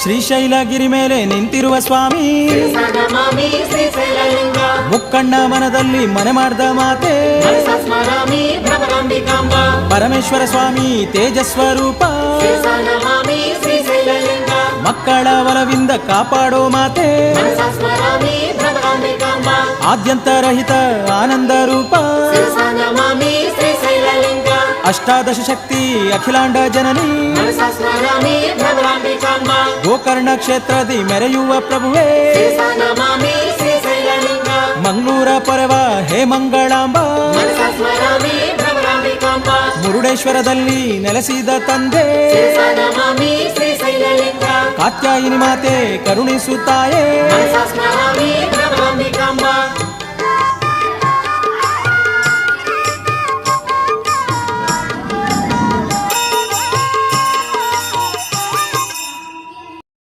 ಶ್ರೀಶೈಲಗಿರಿ ಮೇಲೆ ನಿಂತಿರುವ ಸ್ವಾಮಿ ಮುಕ್ಕಣ್ಣ ಮನದಲ್ಲಿ ಮನೆ ಮಾಡ್ದ ಮಾತೆ ಪರಮೇಶ್ವರ ಸ್ವಾಮಿ ತೇಜಸ್ವರೂಪ ಮಕ್ಕಳ ಒಲವಿಂದ ಕಾಪಾಡೋ ಮಾತೆ ಆದ್ಯಂತರಹಿತ ಆನಂದ ರೂಪ ಅಷ್ಟಾದಶ ಶಕ್ತಿ ಅಖಿಲಾಂಡ ಜನನಿ ಗೋಕರ್ಣ ಕ್ಷೇತ್ರದಿ ಮೆರೆಯುವ ಪ್ರಭುವೇ ಮಂಗಳೂರ ಪೊರೆವ ಹೇ ಮಂಗಳಾಂಬ ಮುರುಡೇಶ್ವರದಲ್ಲಿ ನೆಲೆಸಿದ ತಂದೆ ಕಾತ್ಯಾಯಿನಿ ಮಾತೆ ಕರುಣಿಸುತ್ತಾಯೇ